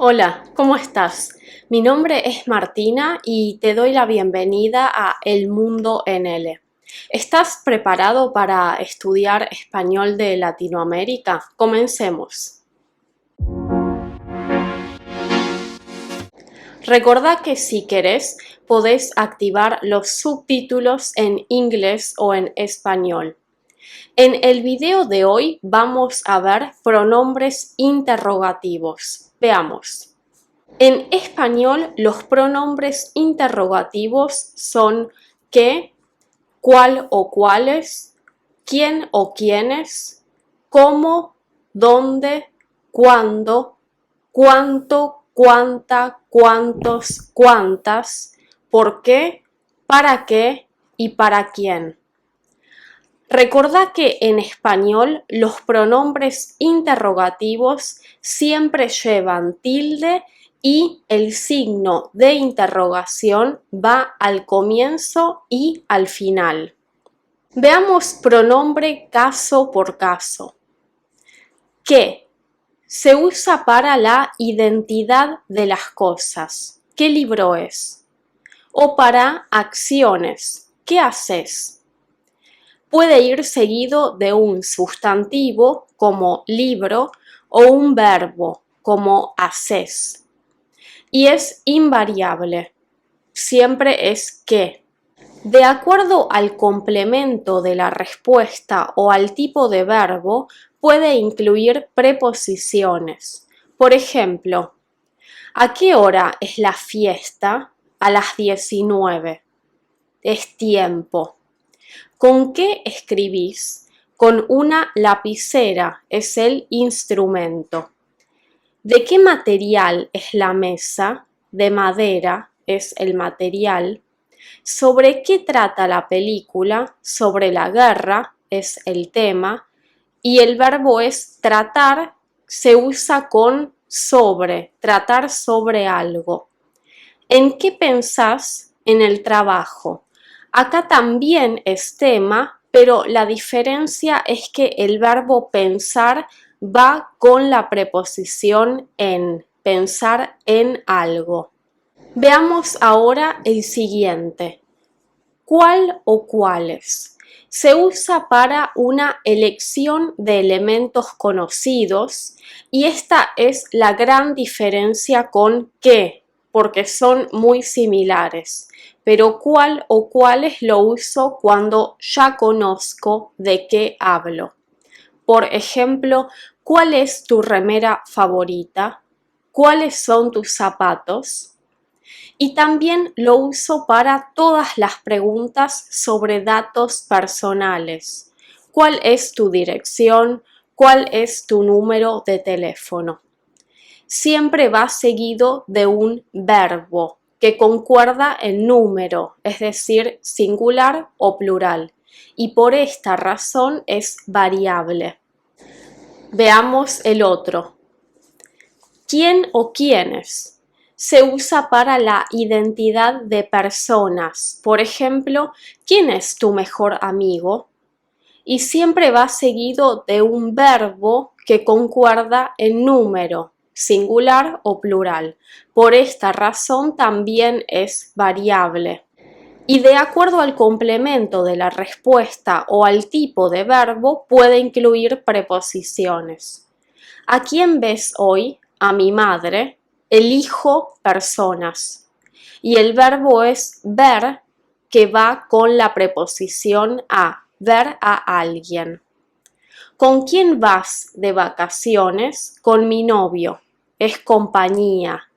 Hola, ¿cómo estás? Mi nombre es Martina y te doy la bienvenida a El Mundo NL. ¿Estás preparado para estudiar español de Latinoamérica? Comencemos. Recordá que si querés, podés activar los subtítulos en inglés o en español. En el video de hoy vamos a ver pronombres interrogativos. Veamos. En español, los pronombres interrogativos son qué, cuál o cuáles, quién o quiénes, cómo, dónde, cuándo, cuánto, cuánta, cuántos, cuántas, por qué y para quién. Recordá que en español los pronombres interrogativos siempre llevan tilde y el signo de interrogación va al comienzo y al final. Veamos pronombre caso por caso. ¿Qué? Se usa para la identidad de las cosas. ¿Qué libro es? O para acciones. ¿Qué haces? Puede ir seguido de un sustantivo como libro o un verbo como haces. Y es invariable. Siempre es que. De acuerdo al complemento de la respuesta o al tipo de verbo, puede incluir preposiciones. Por ejemplo, ¿a qué hora es la fiesta? A las 19. Es tiempo. ¿Con qué escribís? Con una lapicera, es el instrumento. ¿De qué material es la mesa? De madera, es el material. ¿Sobre qué trata la película? Sobre la guerra, es el tema. Y el verbo es tratar, se usa con sobre, tratar sobre algo. ¿En qué pensás? En el trabajo. Acá también es tema, pero la diferencia es que el verbo pensar va con la preposición en, pensar en algo. Veamos ahora el siguiente. ¿Cuál o cuáles? Se usa para una elección de elementos conocidos y esta es la gran diferencia con qué, porque son muy similares, pero cuál o cuáles lo uso cuando ya conozco de qué hablo. Por ejemplo, ¿cuál es tu remera favorita? ¿Cuáles son tus zapatos? Y también lo uso para todas las preguntas sobre datos personales. ¿Cuál es tu dirección? ¿Cuál es tu número de teléfono? Siempre va seguido de un verbo que concuerda en número, es decir, singular o plural, y por esta razón es variable. Veamos el otro. ¿Quién o quiénes? Se usa para la identidad de personas. Por ejemplo, ¿quién es tu mejor amigo? Y siempre va seguido de un verbo que concuerda en número, singular o plural. Por esta razón también es variable. Y de acuerdo al complemento de la respuesta o al tipo de verbo, puede incluir preposiciones. ¿A quién ves hoy? A mi madre. Elijo personas. Y el verbo es ver, que va con la preposición a, ver a alguien. ¿Con quién vas de vacaciones? Con mi novio. Es compañía.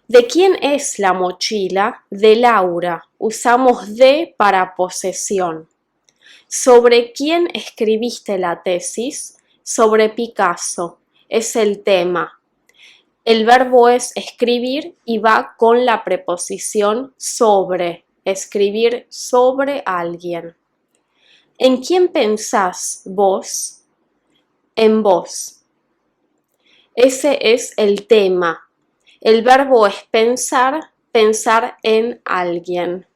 ¿De quién es la mochila? De Laura. Usamos de para posesión. ¿Sobre quién escribiste la tesis? Sobre Picasso. Es el tema. El verbo es escribir y va con la preposición sobre. Escribir sobre alguien. ¿En quién pensás vos? En vos. Ese es el tema. El verbo es pensar, pensar en alguien.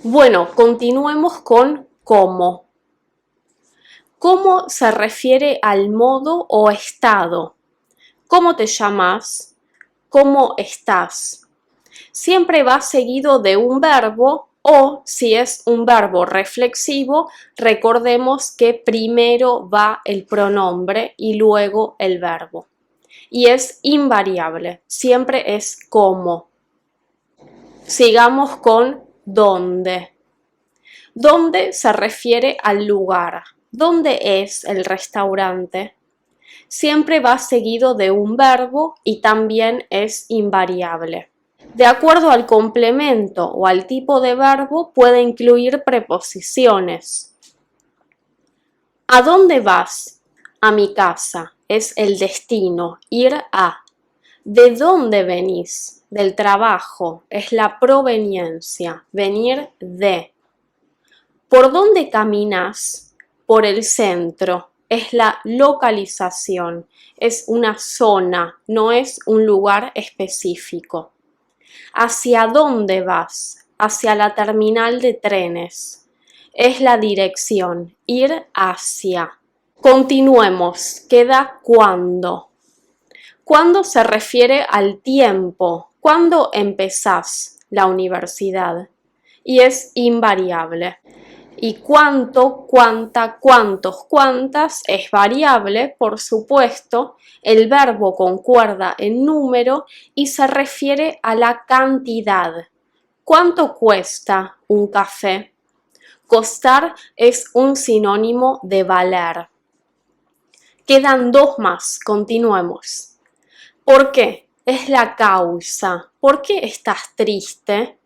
Bueno, continuemos con cómo. ¿Cómo se refiere al modo o estado? ¿Cómo te llamas? ¿cómo estás? Siempre va seguido de un verbo o, si es un verbo reflexivo, recordemos que primero va el pronombre y luego el verbo. Y es invariable, siempre es como. Sigamos con dónde. ¿Dónde se refiere al lugar? ¿Dónde es el restaurante? Siempre va seguido de un verbo y también es invariable. De acuerdo al complemento o al tipo de verbo, puede incluir preposiciones. ¿A dónde vas? A mi casa. Es el destino, ir a. ¿De dónde venís? Del trabajo. Es la proveniencia, venir de. ¿Por dónde caminas? Por el centro. Es la localización. Es una zona, no es un lugar específico. ¿Hacia dónde vas? Hacia la terminal de trenes. Es la dirección, ir hacia. Continuemos, queda cuándo. ¿Cuándo se refiere al tiempo? ¿Cuándo empezás la universidad? Y es invariable. Y cuánto, cuánta, cuántos, cuántas es variable, por supuesto. El verbo concuerda en número y se refiere a la cantidad. ¿Cuánto cuesta un café? Costar es un sinónimo de valer. Quedan dos más, continuemos. ¿Por qué? Es la causa. ¿Por qué estás triste?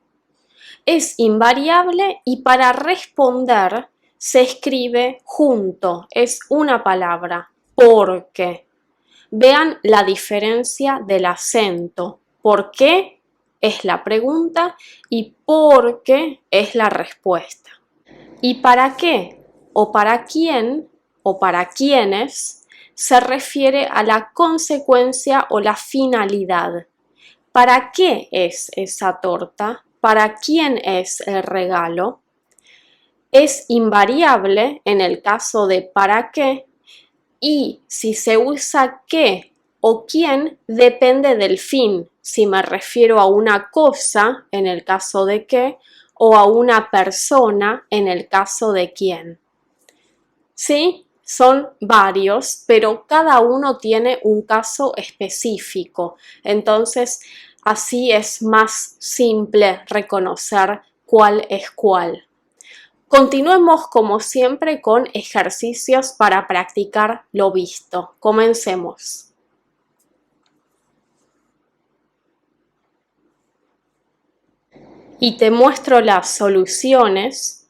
Es invariable y para responder se escribe junto, es una palabra, porque. Vean la diferencia del acento. ¿Por qué? Es la pregunta y ¿por qué? Es la respuesta. ¿Y para qué? O para quién o para quiénes se refiere a la consecuencia o la finalidad. ¿Para qué es esa torta? ¿Para quién es el regalo? Es invariable en el caso de para qué y si se usa qué o quién depende del fin, si me refiero a una cosa en el caso de qué o a una persona en el caso de quién. ¿Sí? Son varios, pero cada uno tiene un caso específico. Entonces, así es más simple reconocer cuál es cuál. Continuemos como siempre con ejercicios para practicar lo visto. Comencemos. Y te muestro las soluciones.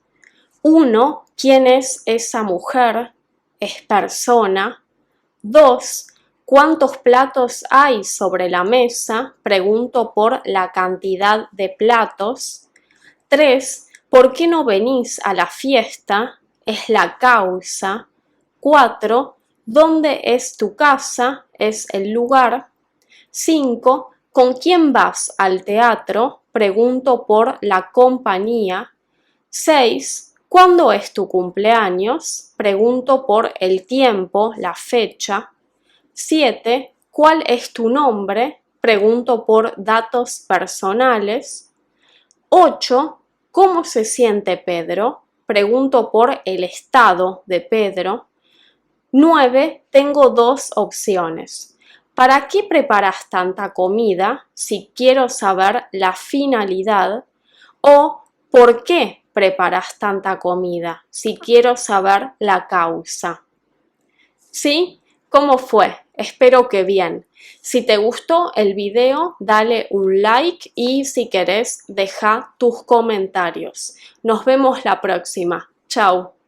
1. ¿Quién es esa mujer? Es persona. 2. ¿Cuántos platos hay sobre la mesa? Pregunto por la cantidad de platos. 3. ¿Por qué no venís a la fiesta? Es la causa. 4. ¿Dónde es tu casa? Es el lugar. 5. ¿Con quién vas al teatro? Pregunto por la compañía. 6. ¿Cuándo es tu cumpleaños? Pregunto por el tiempo, la fecha. 7. ¿Cuál es tu nombre? Pregunto por datos personales. 8. ¿Cómo se siente Pedro? Pregunto por el estado de Pedro. 9. Tengo dos opciones. ¿Para qué preparas tanta comida? Si quiero saber la finalidad. O ¿por qué preparas tanta comida? Si quiero saber la causa. ¿Sí? ¿Cómo fue? Espero que bien. Si te gustó el video, dale un like y si querés, deja tus comentarios. Nos vemos la próxima. Chao.